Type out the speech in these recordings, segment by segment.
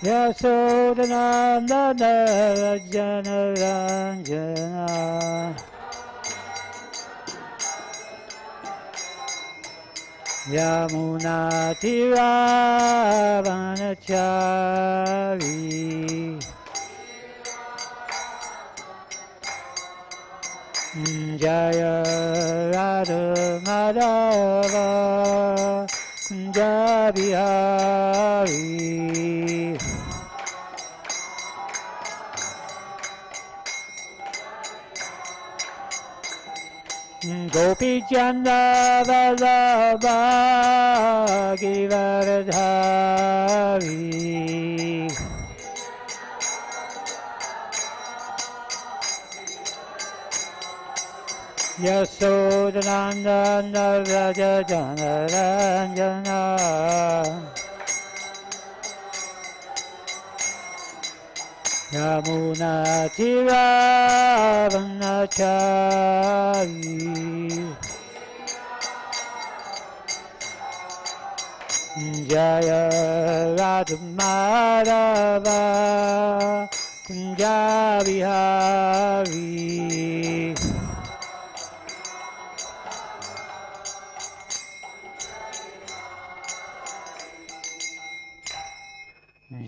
Yasodhanandana Rajana Ranjana Yamuna Tiravanachari Jaya Radha Madhava Kunjabihari Gopi Chanda Vallabha Givaradhari Yasodhanandana Raja Janaranjana Yamuna Tiravanachari Jaya Radha Madhava Kunjabihari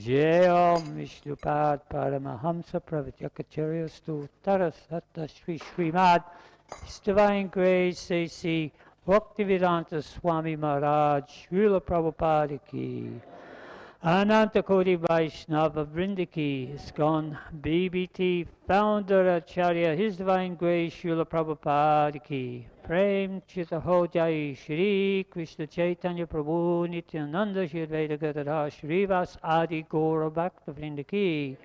Jayam Vishnupad Paramahamsa Pravacharyastu Tarasata Sri Srimad His Divine Grace A.C. Bhaktivedanta Swami Maharaj Srila Prabhupada Ki Ananta Koti Vaishnava Vrinda Ki ISKCON BBT Founder Acharya His Divine Grace Srila Prabhupada Ki Prem Chita Ho Jai Shri Krishna Chaitanya Prabhu Nityananda Shri Advaita Gadadhar Shrivas Adi Gaura Bhakta Vrinda Ki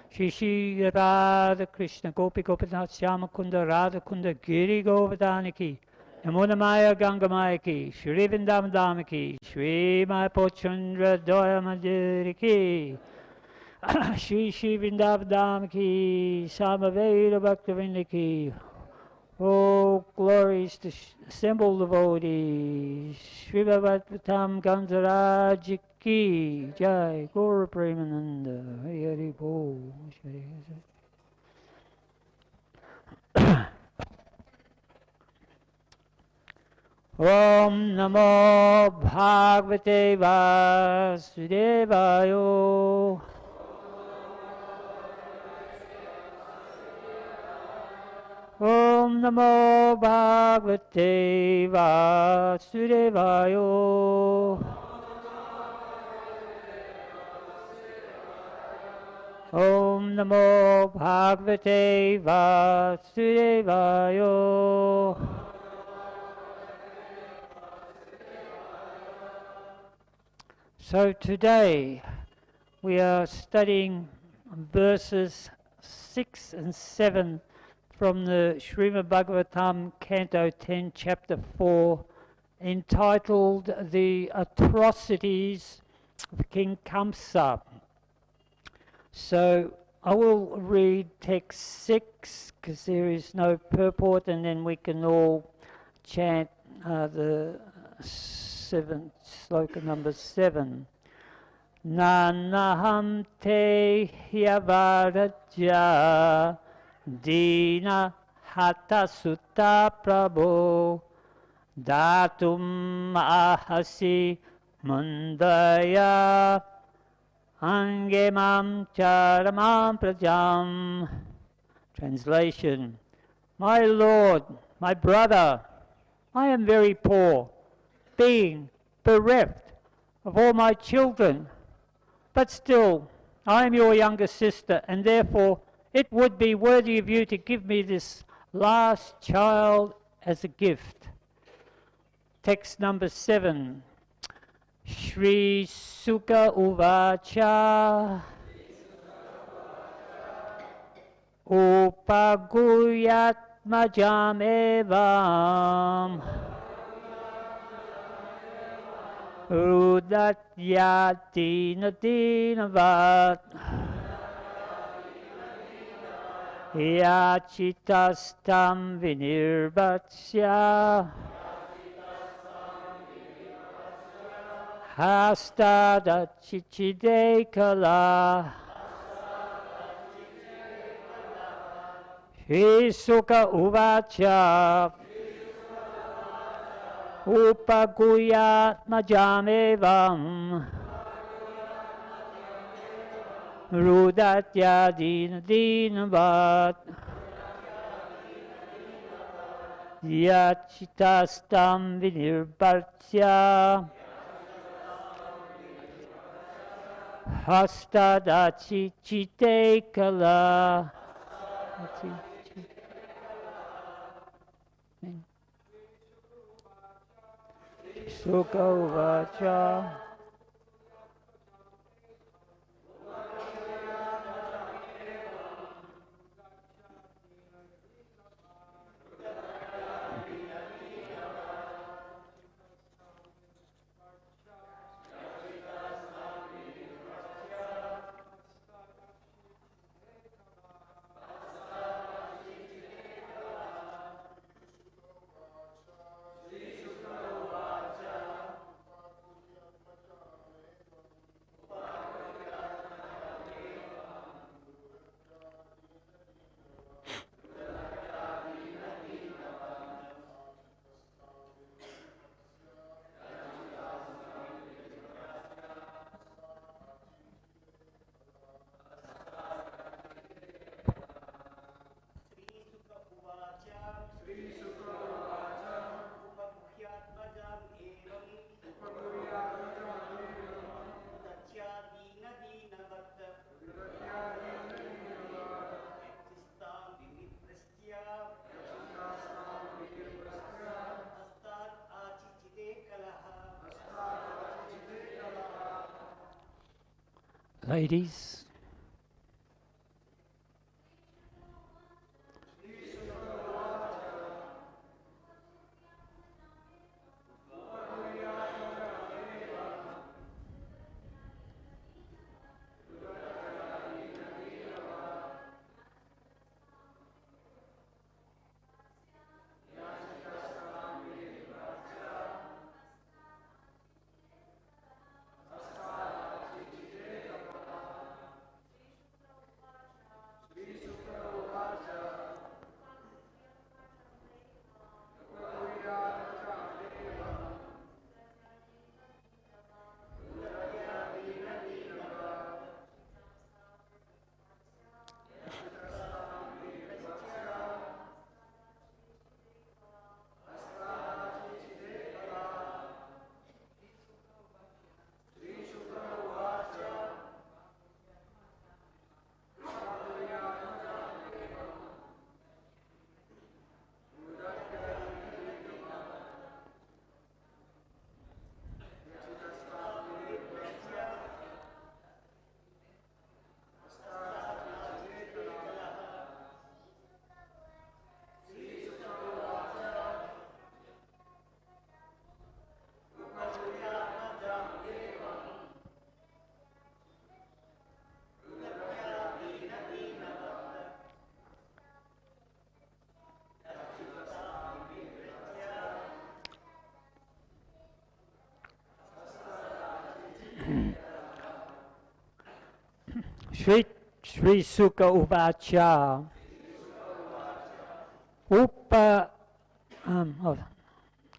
Shri Shri Radha Krishna Gopi Gopinath Syama Kunda Radha Kunda Giri Govardhana Ki Yamuna Maya Ganga Maya Ki Shri Vrindavan Dhama Ki Shri Mayapur Chandra Doya Manjari Ki Shri Shri Vrindavan Dhama Ki Samaveda Bhakta Vrinda Ki Oh, glories to assembled devotees. Shri Bhagavatam Ganzaraj Ki Jai Gaura Premananda Hari Hari Bol Om Namo Bhagavate Vasudevaya Om Namo Bhagavate Vasudevaya Om Namo Bhagavate Vasudevaya So today we are studying verses 6 and 7 from the Srimad Bhagavatam, Canto 10, Chapter 4, entitled The Atrocities of King Kamsa. So I will read text 6 because there is no purport, and then we can all chant the seventh sloka number 7. Nanaham te hyavaraja Dina Hata Sutta Prabho Datum Ahasi Mundaya Angemam Charamam Prajam. Translation: My Lord, my brother, I am very poor, being bereft of all my children, but still I am your younger sister, and therefore it would be worthy of you to give me this last child as a gift. Text number 7. Shri Sukha Uvacha Upaguyat Majam Evam Rudat Yati Nadinavat Yachitastam Vinirvatsya Hastada chichide kala. Shri Sukha uvacha. Upaguyatmajamevam. Rudatya dina dinavat. Yachitastam vinirbartya. Hastadachi chite kala. Sukha uvacha. Ladies, Sri Sukha uvacha.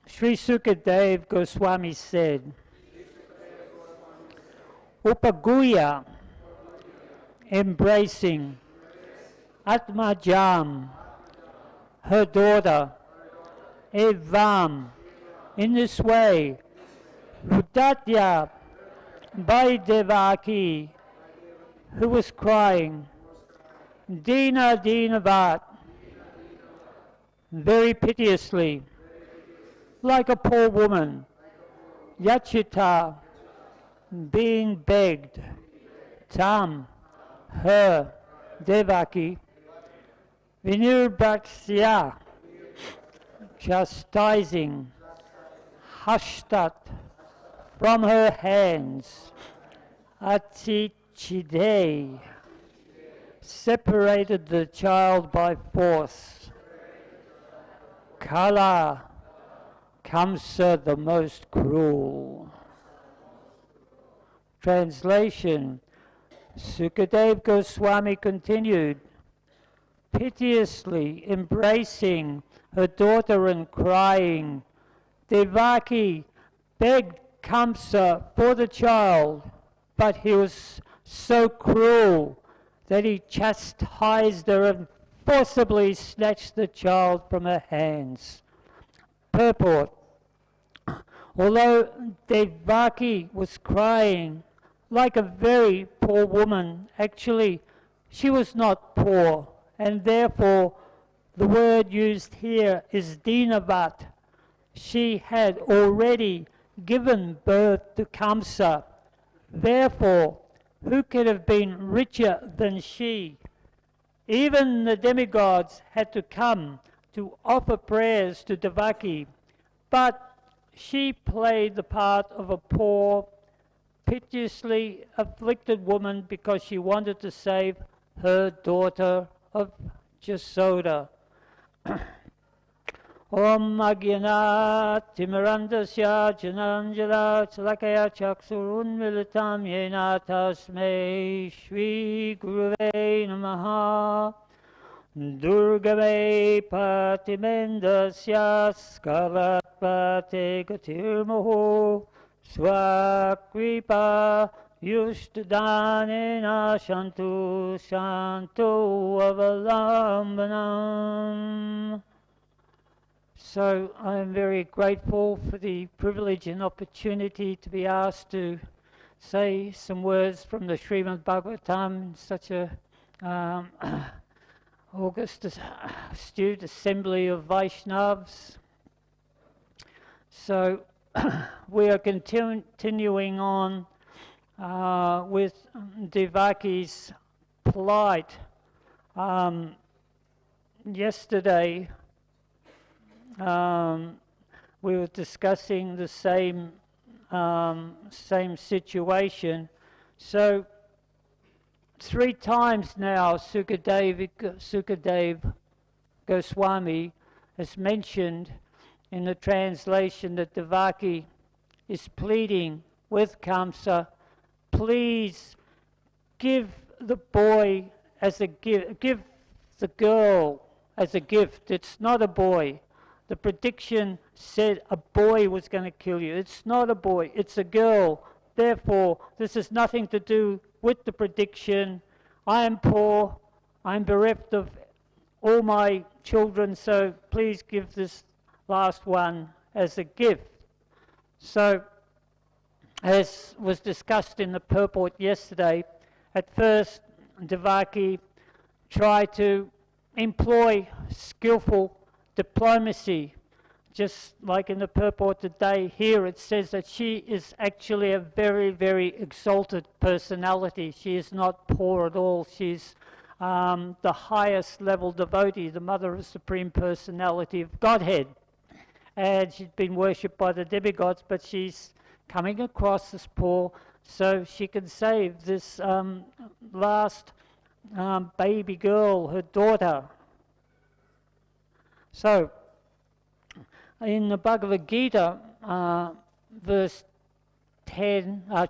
Sri Sukadev Goswami said, Upaguya, embracing Atmajam, her daughter, Evam, in this way, Rudatya, by Devaki, who was crying, Dina Dinavat, very piteously, like a poor woman, Yachita, being begged, Tam, her, Devaki, Vinirbaksya, chastising, Hashtat, from her hands, Atichide, separated the child by force. Kala, Kamsa the most cruel. Translation. Sukadev Goswami continued, piteously embracing her daughter and crying, Devaki begged Kamsa for the child, but he was so cruel that he chastised her and forcibly snatched the child from her hands. Purport. Although Devaki was crying like a very poor woman, actually she was not poor, and therefore the word used here is dinavat. She had already given birth to Kamsa. Therefore, who could have been richer than she? Even the demigods had to come to offer prayers to Devaki, but she played the part of a poor, piteously afflicted woman because she wanted to save her daughter of Jasoda. Om Agyanat Timirandasya Jananjala Chalakaya Chaksurun Militam Yena Tasmei Shri Guruve Namaha Durgame Patimendasya Skalatpate Gatirmoho Swakripa Yushtadanena Shantu Shantu Avalambanam. So I am very grateful for the privilege and opportunity to be asked to say some words from the Srimad Bhagavatam in such a august astute assembly of Vaishnavas. So we are continuing on with Devaki's plight. Yesterday we were discussing the same situation. So 3 times now Sukadev Goswami has mentioned in the translation that Devaki is pleading with Kamsa, please give the boy as a gift, give the girl as a gift. It's not a boy. The prediction said a boy was going to kill you. It's not a boy, it's a girl. Therefore, this has nothing to do with the prediction. I am poor, I'm bereft of all my children, so please give this last one as a gift. So, as was discussed in the purport yesterday, at first Devaki tried to employ skillful diplomacy. Just like in the purport today, here it says that she is actually a very, very exalted personality. She is not poor at all. She's the highest level devotee, the mother of Supreme Personality of Godhead. And she's been worshipped by the demigods, but she's coming across as poor so she can save this last baby girl, her daughter. So, in the Bhagavad Gita,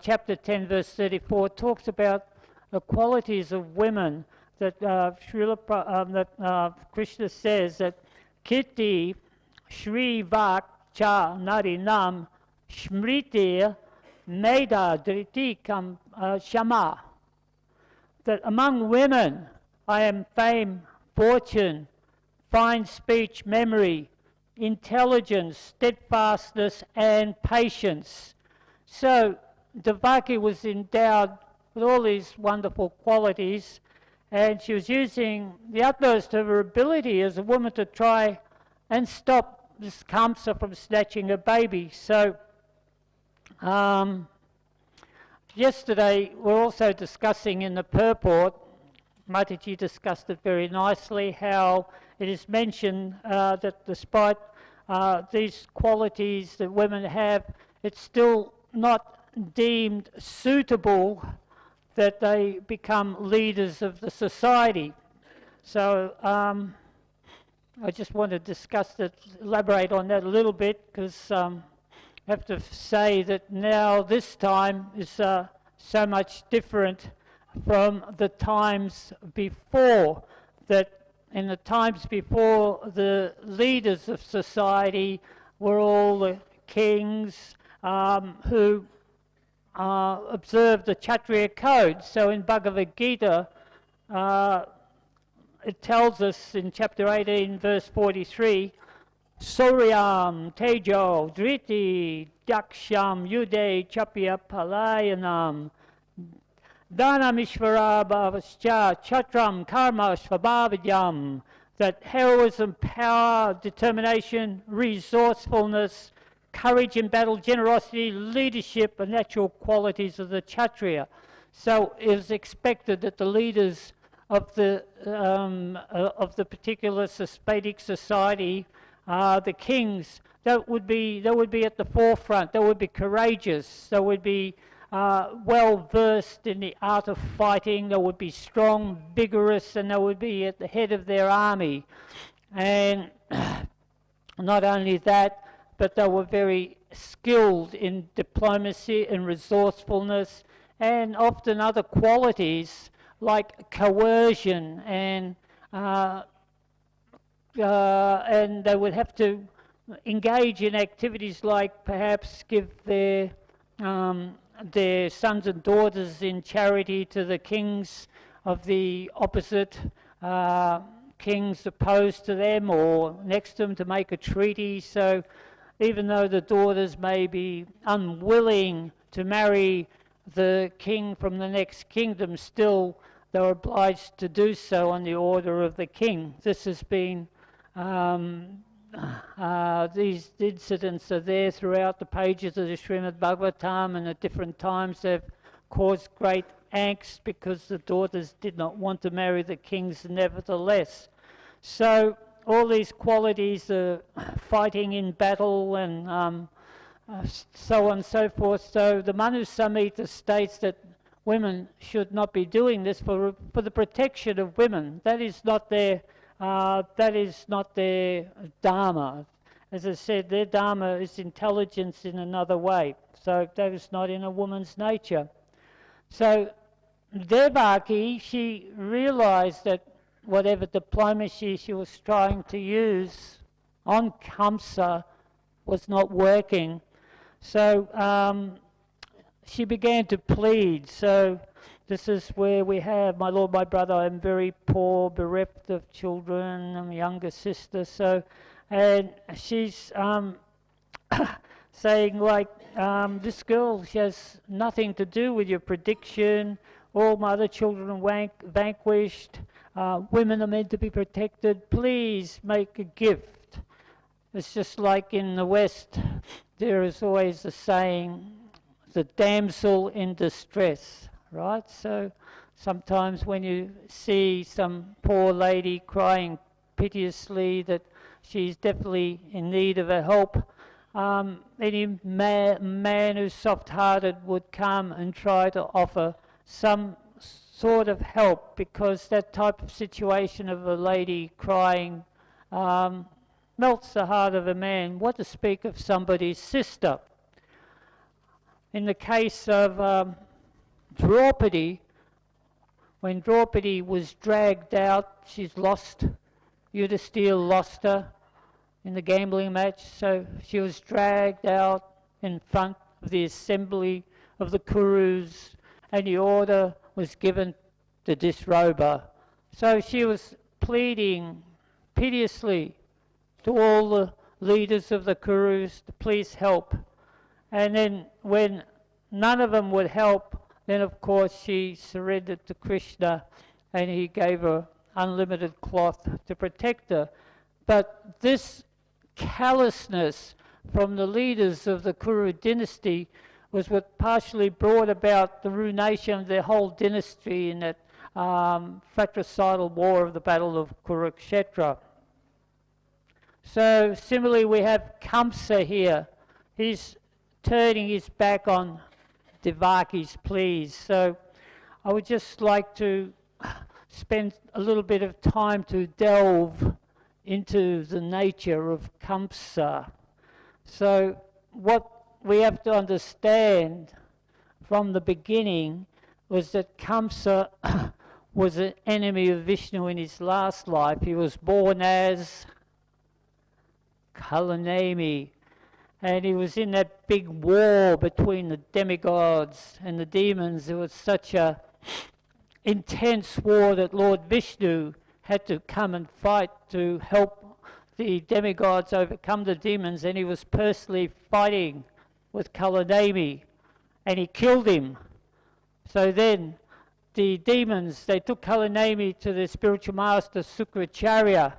chapter 10, verse 34, talks about the qualities of women that Krishna says that Kirti Shri Vak Cha Narinam Smriti Meda Driti Kam Shama. That among women I am fame, fortune, fine speech, memory, intelligence, steadfastness, and patience. So Devaki was endowed with all these wonderful qualities, and she was using the utmost of her ability as a woman to try and stop this Kamsa from snatching her baby. So yesterday we're also discussing in the purport, Mataji discussed it very nicely, how it is mentioned that despite these qualities that women have, it's still not deemed suitable that they become leaders of the society. So I just want to discuss that, elaborate on that a little bit, because I have to say that now this time is so much different from the times before. That in the times before, the leaders of society were all the kings who observed the Kshatriya code. So in Bhagavad Gita, it tells us in chapter 18, verse 43, Suryam Tejo Driti Daksham Yude Chapya Palayanam Dhanamishvara Bhavascha Chatram Karma Svabhavidyam, that heroism, power, determination, resourcefulness, courage in battle, generosity, leadership are natural qualities of the Kshatriya. So it is expected that the leaders of the particular Vedic society, the kings, that would be at the forefront. They would be courageous. They would be well versed in the art of fighting. They would be strong, vigorous, and they would be at the head of their army. And not only that, but they were very skilled in diplomacy and resourcefulness, and often other qualities like coercion, and they would have to engage in activities like perhaps give their sons and daughters in charity to the kings of the opposite kings opposed to them or next to them, to make a treaty. So even though the daughters may be unwilling to marry the king from the next kingdom, still they were obliged to do so on the order of the king. This has been, these incidents are there throughout the pages of the Srimad Bhagavatam, and at different times they've caused great angst because the daughters did not want to marry the kings nevertheless. So all these qualities of fighting in battle and so on and so forth. So the Manu Samhita states that women should not be doing this for the protection of women. That is not their dharma. As I said, their dharma is intelligence in another way. So that is not in a woman's nature. So Devaki, she realized that whatever diplomacy she was trying to use on Kamsa was not working. So she began to plead. So this is where we have, my Lord, my brother, I'm very poor, bereft of children, I'm a younger sister. So, and she's saying like, this girl, she has nothing to do with your prediction. All my other children are vanquished. Women are meant to be protected. Please make a gift. It's just like in the West, there is always the saying, the damsel in distress, right? So sometimes when you see some poor lady crying piteously that she's definitely in need of a help, any man who's soft-hearted would come and try to offer some sort of help, because that type of situation of a lady crying melts the heart of a man. What to speak of somebody's sister? In the case of Draupadi, when Draupadi was dragged out, she's lost, Yudhisthira lost her in the gambling match, so she was dragged out in front of the assembly of the Kurus, and the order was given to disrobe her. So she was pleading piteously to all the leaders of the Kurus to please help. And then when none of them would help, then of course she surrendered to Krishna, and he gave her unlimited cloth to protect her. But this callousness from the leaders of the Kuru dynasty was what partially brought about the ruination of their whole dynasty in that fratricidal war of the Battle of Kurukshetra. So similarly we have Kamsa here. He's turning his back on Devaki's pleas. So I would just like to spend a little bit of time to delve into the nature of Kamsa. So what we have to understand from the beginning was that Kamsa was an enemy of Vishnu in his last life. He was born as Kalanemi, and he was in that big war between the demigods and the demons. There was such a intense war that Lord Vishnu had to come and fight to help the demigods overcome the demons, and he was personally fighting with Kalanemi, and he killed him. So then the demons, they took Kalanemi to the spiritual master Sukracharya,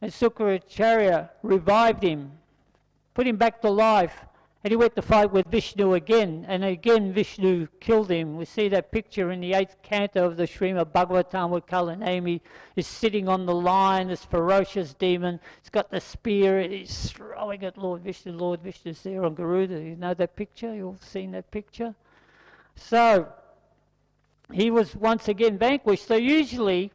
and Sukracharya revived him, put him back to life, and he went to fight with Vishnu again, and again Vishnu killed him. We see that picture in the 8th canto of the Srimad Bhagavatam where Kalanemi is sitting on the lion, this ferocious demon. He's got the spear, he's throwing at Lord Vishnu. Lord Vishnu's there on Garuda. You know that picture? You've all seen that picture? So he was once again vanquished. So usually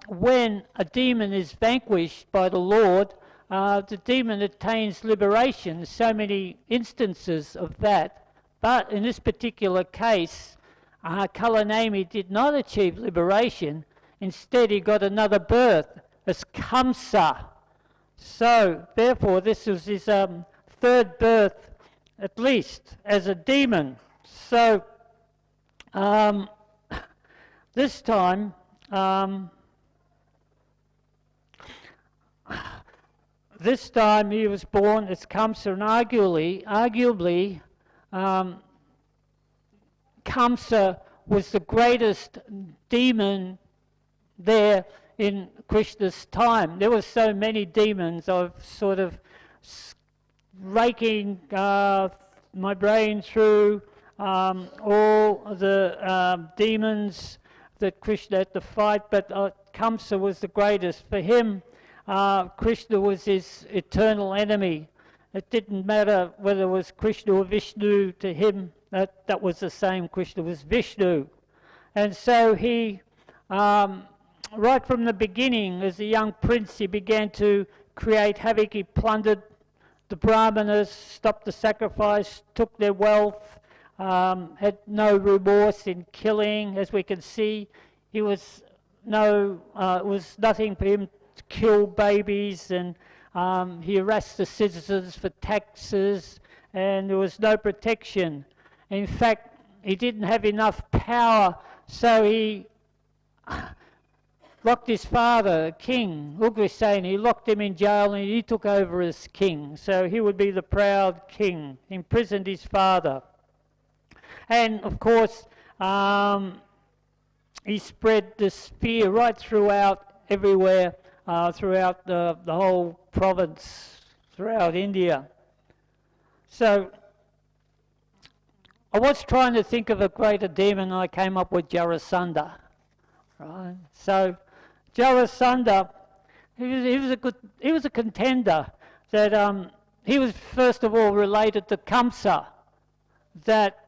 when a demon is vanquished by the Lord, the demon attains liberation. There's so many instances of that. But in this particular case, Kalanemi did not achieve liberation. Instead, he got another birth as Kamsa. So, therefore, this was his third birth, at least, as a demon. So, this time, he was born as Kamsa, and arguably, Kamsa was the greatest demon there in Krishna's time. There were so many demons. I've sort of raking my brain through all the demons that Krishna had to fight, but Kamsa was the greatest. For him, Krishna was his eternal enemy. It didn't matter whether it was Krishna or Vishnu. To him, that was the same. Krishna was Vishnu. And so he, right from the beginning, as a young prince, he began to create havoc. He plundered the brahmanas, stopped the sacrifice, took their wealth, had no remorse in killing. As we can see, it was nothing for him to kill babies, and he harassed the citizens for taxes, and there was no protection. In fact, he didn't have enough power, so he locked his father, King Ugrasena. He locked him in jail, and he took over as king. So he would be the proud king. He imprisoned his father. And of course, he spread this fear right throughout, everywhere, throughout the whole province, throughout India. So I was trying to think of a greater demon, and I came up with Jarasandha. Right? So Jarasandha, he was a contender. That he was first of all related to Kamsa. That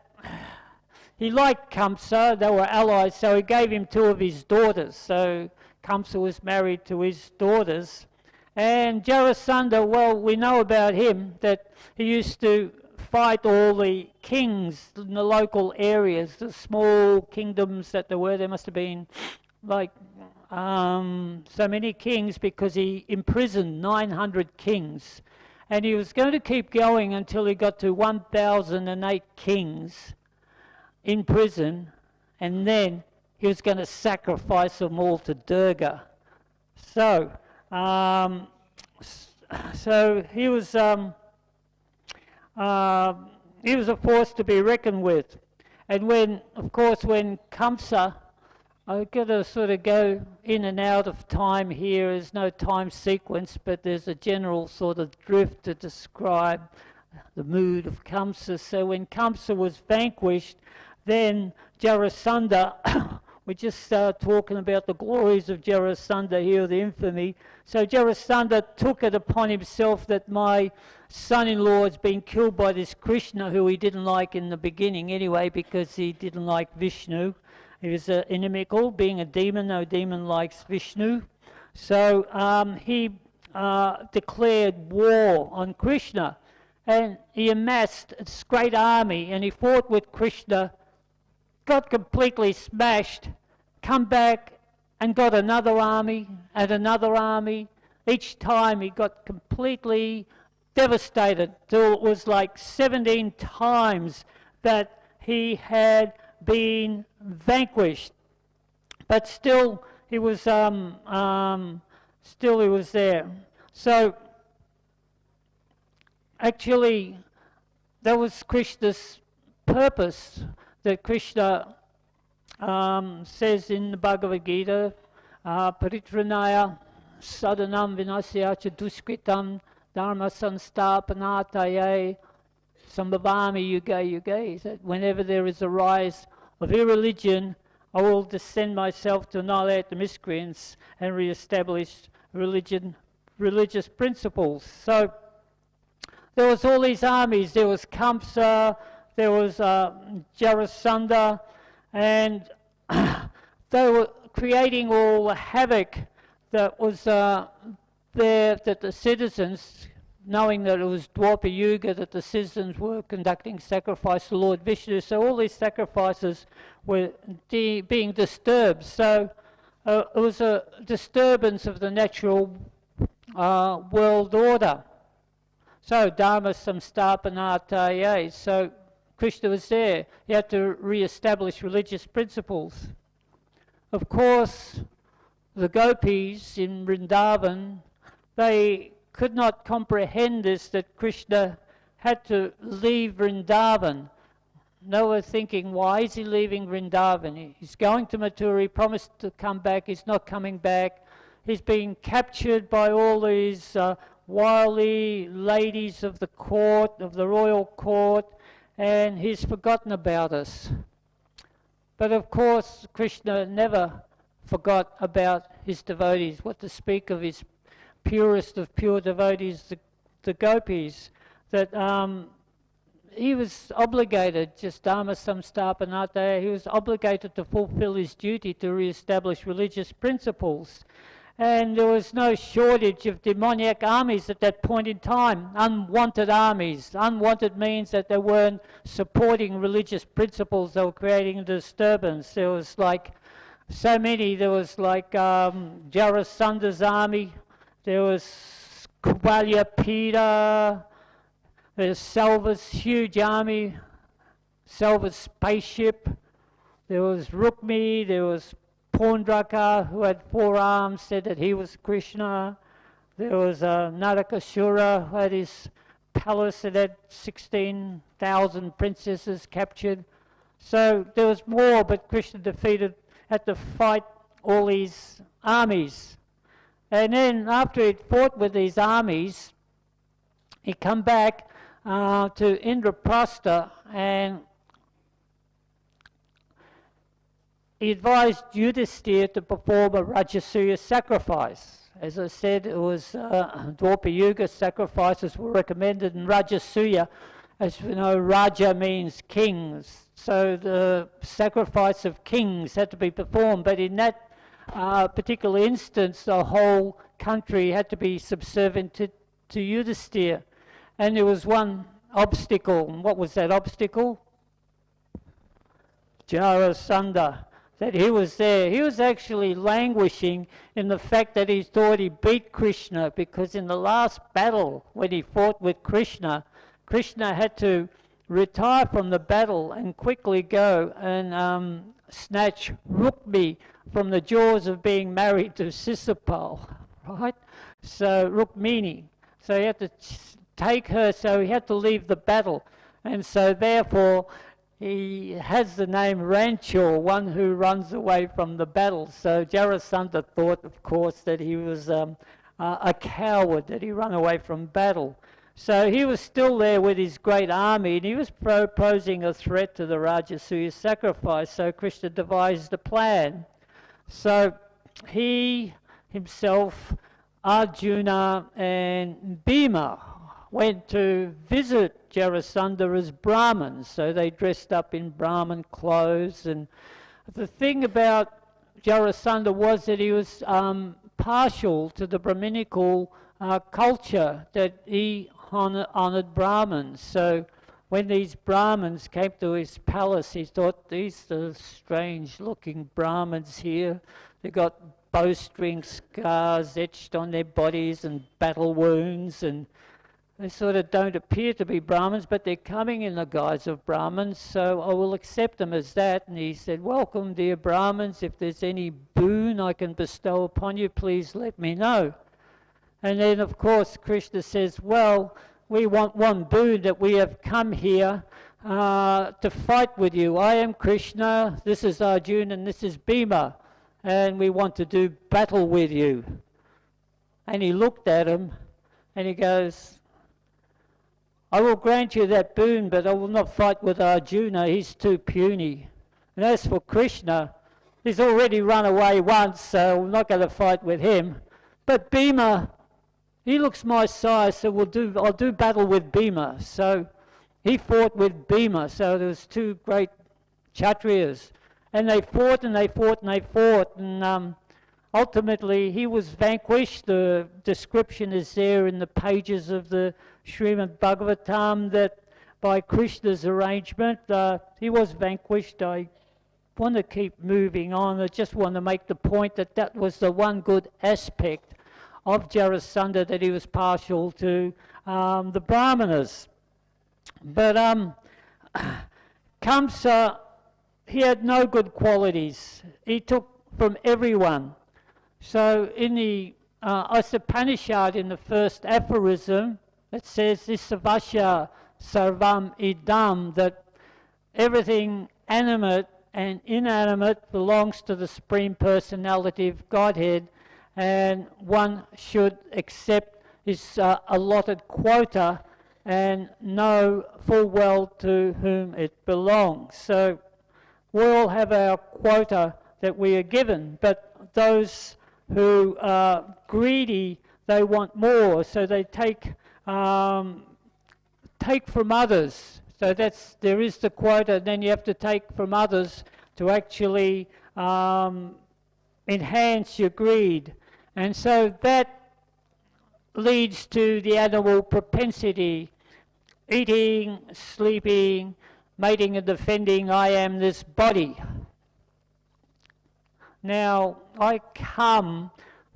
he liked Kamsa, they were allies, so he gave him 2 of his daughters. So Kamsa was married to his daughters. And Jarasandha, well, we know about him that he used to fight all the kings in the local areas, the small kingdoms that there were. There must have been like so many kings, because he imprisoned 900 kings. And he was going to keep going until he got to 1,008 kings in prison, and then he was going to sacrifice them all to Durga. So, he was a force to be reckoned with. And when Kamsa, I've got to sort of go in and out of time here. There's no time sequence, but there's a general sort of drift to describe the mood of Kamsa. So when Kamsa was vanquished, then Jarasandha, we're just talking about the glories of Jarasandha here, the infamy. So Jarasandha took it upon himself that my son-in-law has been killed by this Krishna, who he didn't like in the beginning anyway, because he didn't like Vishnu. He was inimical, being a demon. No demon likes Vishnu. So he declared war on Krishna. and he amassed this great army, and he fought with Krishna, got completely smashed, come back and got another army and another army. Each time he got completely devastated, till it was like 17 times that he had been vanquished. But still he was there. So actually that was Krishna's purpose, that Krishna says in the Bhagavad Gita, Paritranaya sadhanam vinasyacha duskritam dharma sanstapanataye sambhavami yuga yuga. He said, whenever there is a rise of irreligion, I will descend myself to annihilate the miscreants and re-establish religious principles. So there was all these armies. There was Kamsa, there was Jarasandha, and they were creating all the havoc that was there, that the citizens, knowing that it was Dwapara Yuga, that the citizens were conducting sacrifice to Lord Vishnu, so all these sacrifices were being disturbed. So it was a disturbance of the natural world order. So Dharma Samstapanataye, so Krishna was there. He had to re-establish religious principles. Of course, the gopis in Vrindavan, they could not comprehend this, that Krishna had to leave Vrindavan. They were thinking, why is he leaving Vrindavan? He's going to Mathura, he promised to come back, he's not coming back. He's being captured by all these wily ladies of the court, of the royal court, and he's forgotten about us. But of course, Krishna never forgot about his devotees. What to speak of his purest of pure devotees, the gopis, that he was obligated, just Dharma Samstapanata, he was obligated to fulfill his duty to re-establish religious principles. And there was no shortage of demoniac armies at that point in time, unwanted armies. Unwanted means that they weren't supporting religious principles, they were creating a disturbance. There was like so many, there was like Jarasandha's army, there was Kuvalyapita, there's Salva's huge army, Salva's spaceship, there was Rukmi, there was Paundraka, who had 4 arms, said that he was Krishna. There was Narakasura, who had his palace that had 16,000 princesses captured. So there was more, but Krishna had to fight all these armies. And then after he'd fought with these armies, he come back to Indraprastha, and he advised Yudhisthira to perform a Rajasuya sacrifice. As I said, it was Dwapara Yuga sacrifices were recommended in Rajasuya. As you know, Raja means kings, so the sacrifice of kings had to be performed. But in that particular instance, the whole country had to be subservient to Yudhisthira. And there was one obstacle, and what was that obstacle? Jarasandha. That he was there. He was actually languishing in the fact that he thought he beat Krishna, because in the last battle when he fought with Krishna, Krishna had to retire from the battle and quickly go and snatch Rukmi from the jaws of being married to Sisupal, right? So Rukmini. So he had to take her, so he had to leave the battle. And so therefore he has the name Ranchor, one who runs away from the battle. So Jarasandha thought, of course, that he was a coward, that he ran away from battle. So he was still there with his great army, and he was posing a threat to the Rajasuya sacrifice. So Krishna devised a plan. So he himself, Arjuna, and Bhima went to visit Jarasandha as Brahmins, so they dressed up in Brahmin clothes. And the thing about Jarasandha was that he was partial to the Brahminical culture, that he honoured Brahmins. So when these Brahmins came to his palace, he thought, these are strange-looking Brahmins here. They got bowstring scars etched on their bodies and battle wounds, and they sort of don't appear to be Brahmins, but they're coming in the guise of Brahmins, so I will accept them as that. And he said, welcome, dear Brahmins. If there's any boon I can bestow upon you, please let me know. And then, of course, Krishna says, well, we want one boon, that we have come here to fight with you. I am Krishna, this is Arjuna, and this is Bhima, and we want to do battle with you. And he looked at him, and he goes, I will grant you that boon, but I will not fight with Arjuna, he's too puny. And as for Krishna, he's already run away once, so I'm not going to fight with him. But Bhima, he looks my size, so I'll do battle with Bhima. So he fought with Bhima, so there was two great Kshatriyas. And they fought and they fought and they fought, and ultimately he was vanquished. The description is there in the pages of the Srimad Bhagavatam that by Krishna's arrangement, he was vanquished. I want to keep moving on. I just want to make the point that that was the one good aspect of Jarasandha, that he was partial to the Brahmanas. But Kamsa, he had no good qualities. He took from everyone. So in the Upanishad, in the first aphorism, it says, Isavasya sarvam idam, that everything animate and inanimate belongs to the Supreme Personality of Godhead, and one should accept his allotted quota and know full well to whom it belongs. So we all have our quota that we are given, but those who are greedy, they want more, so they take from others. So there is the quota, then you have to take from others to actually enhance your greed. And so that leads to the animal propensity, eating, sleeping, mating and defending, I am this body. Now, I come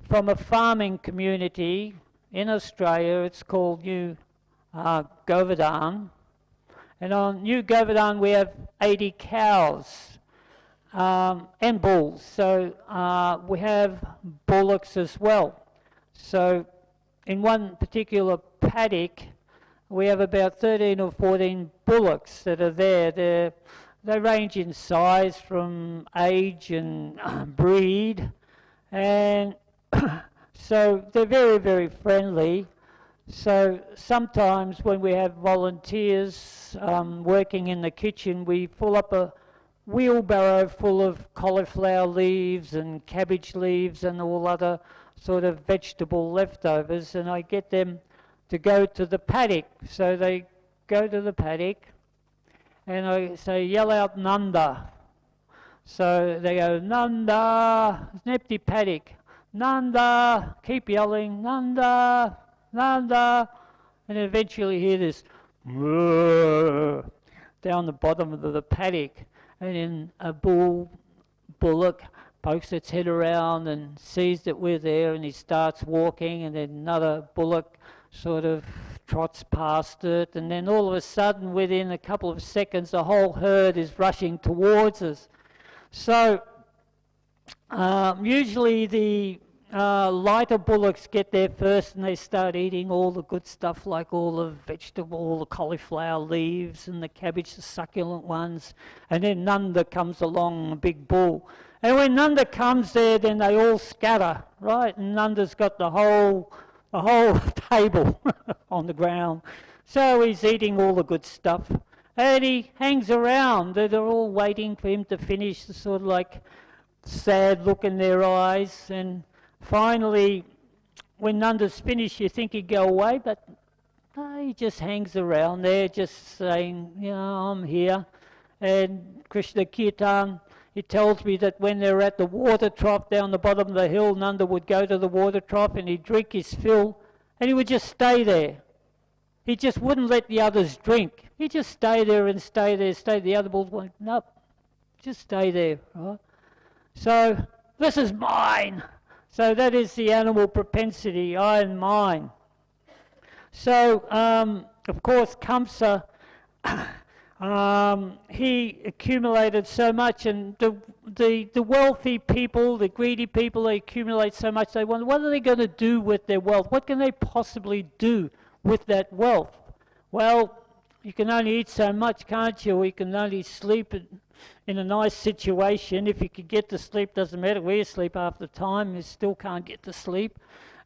from a farming community in Australia. It's called New Govardhan. And on New Govardhan we have 80 cows and bulls. So we have bullocks as well. So in one particular paddock we have about 13 or 14 bullocks that are there. They range in size from age and breed, and so they're very, very friendly. So sometimes when we have volunteers working in the kitchen, we fill up a wheelbarrow full of cauliflower leaves and cabbage leaves and all other sort of vegetable leftovers, and I get them to go to the paddock. So they go to the paddock, and I say, yell out Nanda. So they go, Nanda, it's an empty paddock. Nanda, keep yelling, Nanda, Nanda. And eventually you hear this down the bottom of the paddock. And then a bullock pokes its head around and sees that we're there, and he starts walking, and then another bullock sort of trots past it, and then all of a sudden, within a couple of seconds, the whole herd is rushing towards us. So usually the lighter bullocks get there first, and they start eating all the good stuff, like all the vegetable, all the cauliflower leaves and the cabbage, the succulent ones, and then Nanda comes along, a big bull. And when Nanda comes there, then they all scatter, right? And Nanda's got the whole table on the ground. So he's eating all the good stuff. And he hangs around. They're all waiting for him to finish, the sort of like sad look in their eyes. And finally, when Nanda's finished, you think he'd go away, but no, he just hangs around there, just saying, you know, I'm here. And Krishna Kirtan, he tells me that when they're at the water trough down the bottom of the hill, Nanda would go to the water trough and he'd drink his fill, and he would just stay there. He just wouldn't let the others drink. He just stayed there and stayed there, stayed. The other bulls went, nope, just stay there, right? So, this is mine. So that is the animal propensity, I and mine. So, of course, Kamsa, he accumulated so much, and the wealthy people, the greedy people, they accumulate so much, they wonder, what are they going to do with their wealth? What can they possibly do with that wealth? Well, you can only eat so much, can't you? You can only sleep in a nice situation. If you could get to sleep, doesn't matter where you sleep half the time, you still can't get to sleep.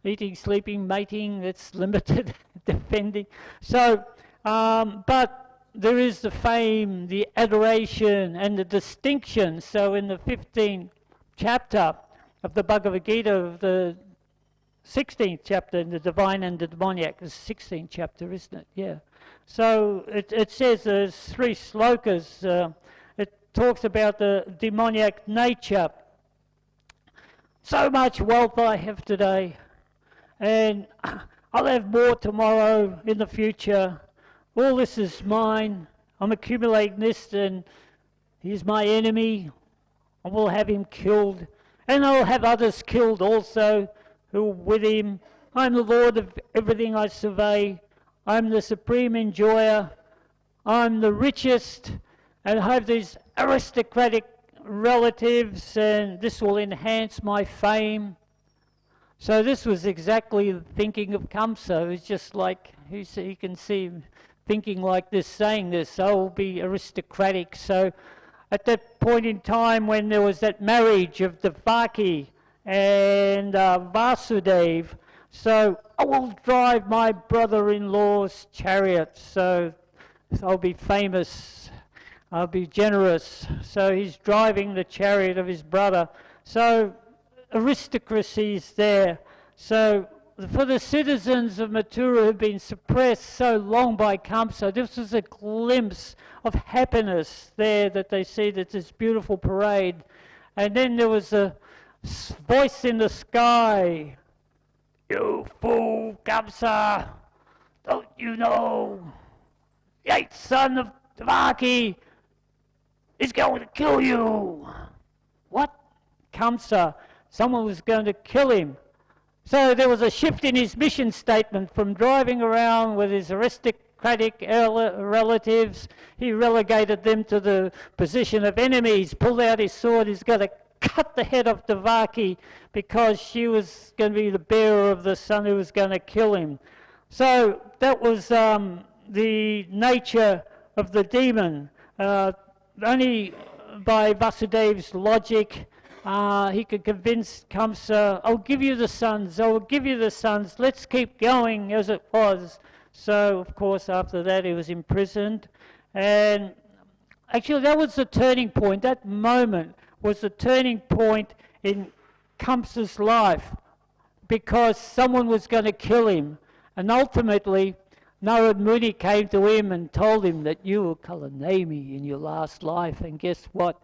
Eating, sleeping, mating, that's limited, defending. So, but there is the fame, the adoration, and the distinction. So in the 15th chapter of the Bhagavad Gita, of the 16th chapter, in the divine and the demoniac, the 16th chapter, isn't it? Yeah. So it says there's 3 slokas. It talks about the demoniac nature. So much wealth I have today, and I'll have more tomorrow in the future. All this is mine. I'm accumulating this, and he's my enemy. I will have him killed, and I'll have others killed also who are with him. I'm the Lord of everything I survey. I'm the supreme enjoyer. I'm the richest, and I have these aristocratic relatives, and this will enhance my fame. So this was exactly the thinking of Kamsa. It's just like, you can see him thinking like this, saying this, I'll be aristocratic. So at that point in time when there was that marriage of Devaki and Vasudeva, so I will drive my brother-in-law's chariot, so I'll be famous, I'll be generous. So he's driving the chariot of his brother. So aristocracy is there. So for the citizens of Mathura who've been suppressed so long by Kamsa, this was a glimpse of happiness there, that they see that this beautiful parade. And then there was a voice in the sky, "You fool, Kamsa, don't you know the 8th son of Devaki is going to kill you?" What? Kamsa, someone was going to kill him. So there was a shift in his mission statement from driving around with his aristocratic relatives. He relegated them to the position of enemies, pulled out his sword. He's going to cut the head of Devaki because she was going to be the bearer of the son who was going to kill him. So that was the nature of the demon. Only by Vasudeva's logic, he could convince Kamsa, I'll give you the sons, I will give you the sons, let's keep going as it was. So, of course, after that he was imprisoned. And actually that was the turning point. That moment was the turning point in Kamsa's life, because someone was going to kill him. And ultimately, Narad Muni came to him and told him that you were Kalanemi in your last life, and guess what?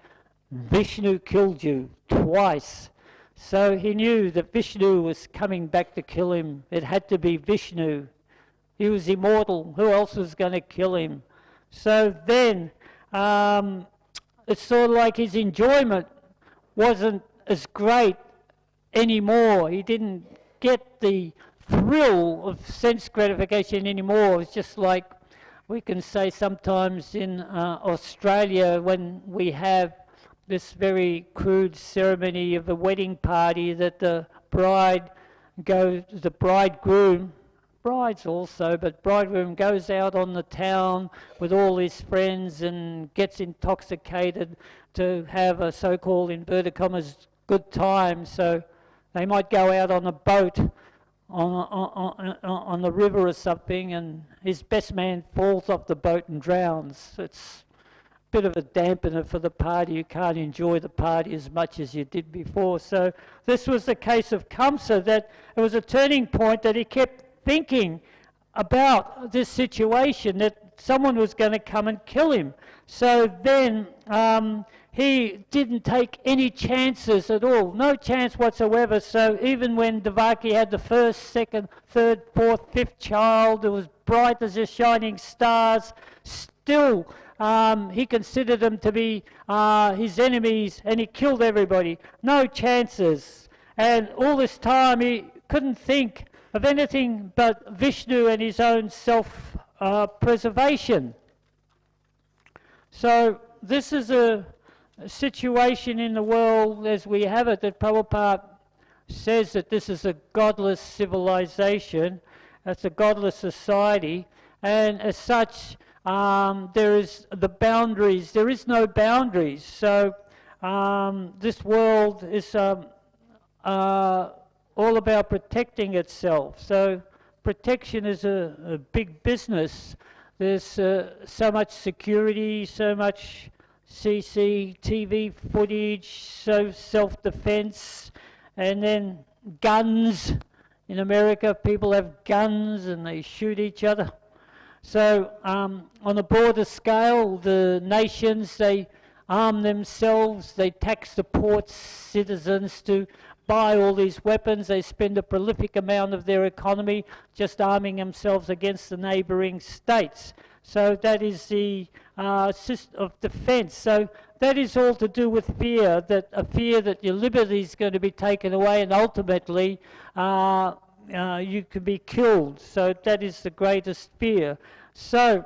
Vishnu killed you twice. So he knew that Vishnu was coming back to kill him. It had to be Vishnu. He was immortal. Who else was going to kill him? So then, it's sort of like his enjoyment wasn't as great anymore. He didn't get the thrill of sense gratification anymore. It's just like we can say sometimes in Australia, when we have this very crude ceremony of a wedding party, that the bridegroom, brides also, but bridegroom goes out on the town with all his friends and gets intoxicated to have a so-called, inverted commas, good time. So they might go out on a boat on the river or something, and his best man falls off the boat and drowns. It's a bit of a dampener for the party. You can't enjoy the party as much as you did before. So this was the case of Kamsa, that it was a turning point, that he kept thinking about this situation, that someone was going to come and kill him. So then he didn't take any chances at all, no chance whatsoever. So even when Devaki had the first, second, third, fourth, fifth child, it was bright as the shining stars, still he considered them to be his enemies, and he killed everybody. No chances. And all this time he couldn't think of anything but Vishnu and his own self-preservation. So this is a situation in the world as we have it, that Prabhupada says that this is a godless civilization, it's a godless society, and as such there is the boundaries, there is no boundaries. So this world is all about protecting itself. So protection is a big business. There's so much security, so much CCTV footage, so self-defense, and then guns. In America, people have guns and they shoot each other. So on a broader scale, the nations, they arm themselves, they tax the poor citizens to buy all these weapons. They spend a prolific amount of their economy just arming themselves against the neighbouring states. So that is the system of defence. So that is all to do with fear, that a fear that your liberty is going to be taken away, and ultimately you could be killed. So that is the greatest fear. So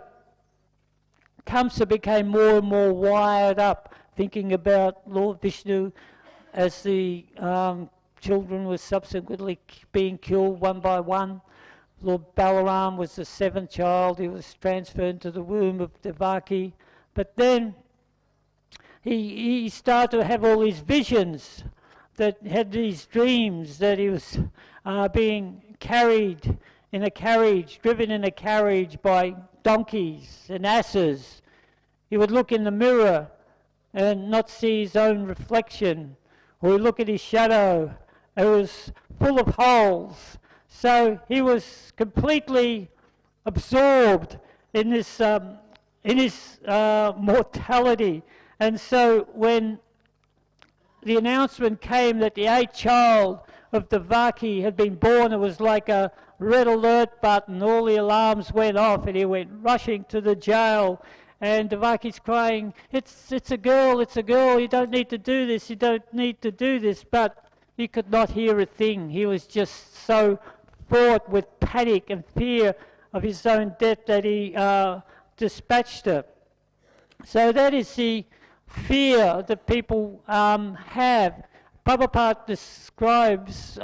Kamsa became more and more wired up, thinking about Lord Vishnu as the children were subsequently being killed one by one. Lord Balaram was the seventh child. He was transferred to the womb of Devaki. But then he started to have all these visions, that had these dreams that he was being carried in a carriage, driven in a carriage by donkeys and asses. He would look in the mirror and not see his own reflection, or he'd look at his shadow. It was full of holes. So he was completely absorbed in this, in his mortality. And so when the announcement came that the eighth child of Devaki had been born, it was like a red alert button. All the alarms went off, and he went rushing to the jail. And Devaki's crying, it's a girl, it's a girl, you don't need to do this, you don't need to do this. But he could not hear a thing. He was just so fraught with panic and fear of his own death that he dispatched her. So that is the fear that people have. Prabhupada describes,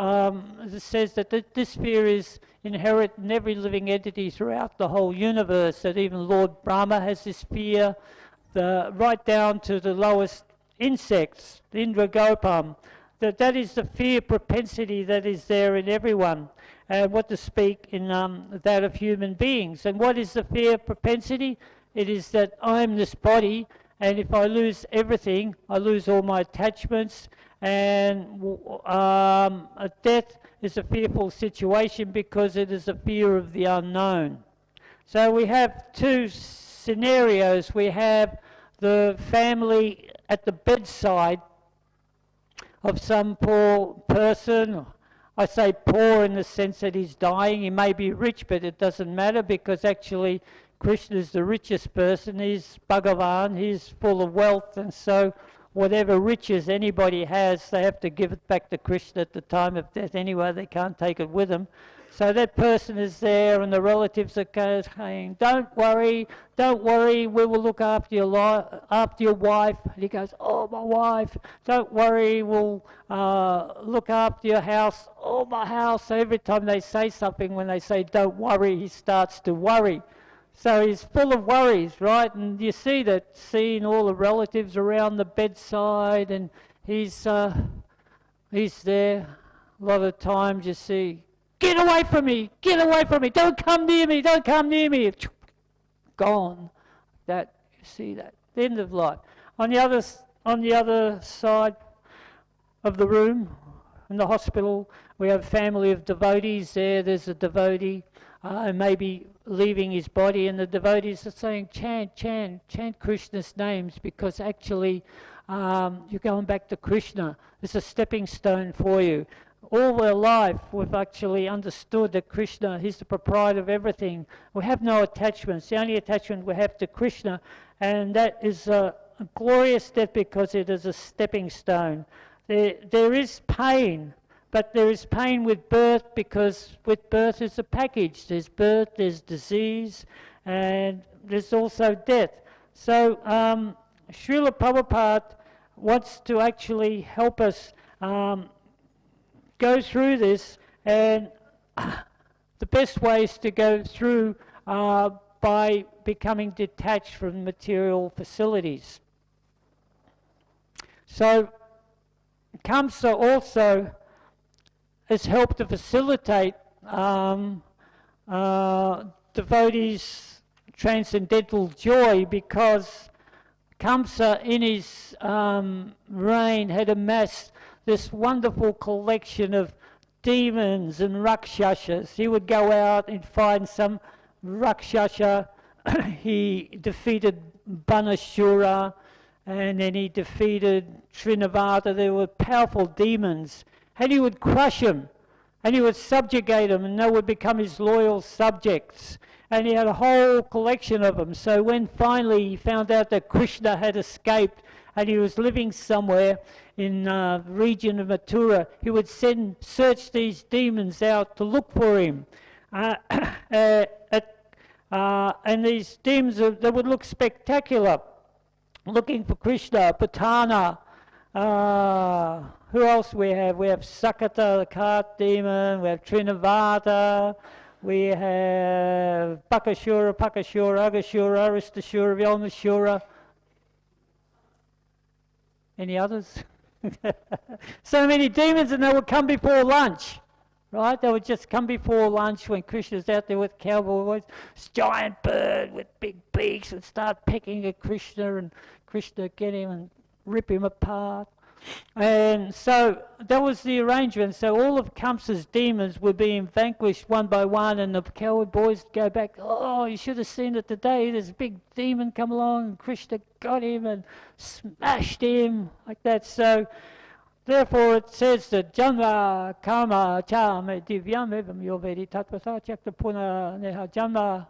says that this fear is inherent in every living entity throughout the whole universe, that even Lord Brahma has this fear, right down to the lowest insects, the Indra Gopam, that is the fear propensity that is there in everyone, and what to speak in that of human beings. And what is the fear propensity? It is that I'm this body, and if I lose everything, I lose all my attachments, and a death is a fearful situation because it is a fear of the unknown. So we have two scenarios. We have the family at the bedside of some poor person. I say poor in the sense that he's dying. He may be rich, but it doesn't matter, because actually Krishna is the richest person. He's Bhagavan, he's full of wealth, and so whatever riches anybody has, they have to give it back to Krishna at the time of death anyway. They can't take it with them. So that person is there, and the relatives are saying, don't worry, we will look after your wife. And he goes, oh, my wife, don't worry, we'll look after your house, oh, my house. So every time they say something, when they say don't worry, he starts to worry. So he's full of worries, right? And you see that, seeing all the relatives around the bedside, and he's there. A lot of times you see, get away from me, don't come near me, gone. That, you see that, the end of life. On the other side of the room, in the hospital, we have a family of devotees there. There's a devotee, maybe leaving his body, and the devotees are saying, chant Krishna's names, because actually you're going back to Krishna. It's a stepping stone for you. all their life we've actually understood that Krishna, he's the proprietor of everything. We have no attachments. The only attachment we have to Krishna, and that is a glorious step because it is a stepping stone. There is pain, but there is pain with birth because with birth is a package. There's birth, there's disease, and there's also death. So Srila Prabhupada wants to actually help us go through this, and the best way is to go through by becoming detached from material facilities. So Kamsa also has helped to facilitate devotees' transcendental joy, because Kamsa in his reign had amassed this wonderful collection of demons and rakshasas. He would go out and find some rakshasa. He defeated Banashura, and then he defeated Srinivata. They were powerful demons, and he would crush them, and he would subjugate them, and they would become his loyal subjects. And he had a whole collection of them. So when finally he found out that Krishna had escaped and he was living somewhere in the region of Mathura, he would search these demons out to look for him. And these demons, they would look spectacular, looking for Krishna. Patana. Who else we have? We have Sakata, the cart demon. We have Trinivata. We have Bakashura, Pakashura, Agashura, Aristashura, Vyomashura. Any others? So many demons, and they would come before lunch, right? They would just come before lunch when Krishna's out there with cowboys. This giant bird with big beaks would start pecking at Krishna, and Krishna get him and rip him apart. And so that was the arrangement. So all of Kamsa's demons were being vanquished one by one, and the cowboy boys go back, oh, you should have seen it today. There's a big demon come along, and Krishna got him and smashed him, like that. So therefore it says that Janma Karma Chame Divyam Evam Yovedi Tatvasa Chaktapuna Neha Janma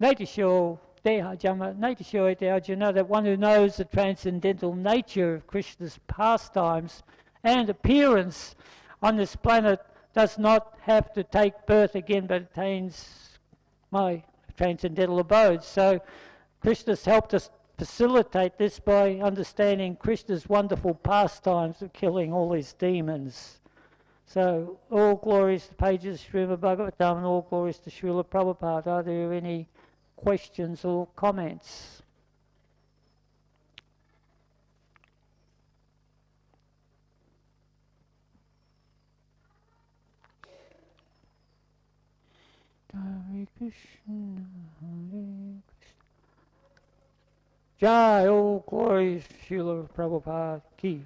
Natisho Deha Jama Natisho Ete Arjuna, that one who knows the transcendental nature of Krishna's pastimes and appearance on this planet does not have to take birth again, but attains my transcendental abode. So Krishna's helped us facilitate this by understanding Krishna's wonderful pastimes of killing all these demons. So all glories to pages Srimad Bhagavatam, and all glories to Srila Prabhupada. Are there any questions or comments? Hare Krishna, Hare Krishna. Jai, all glories, Srila Prabhupada ki.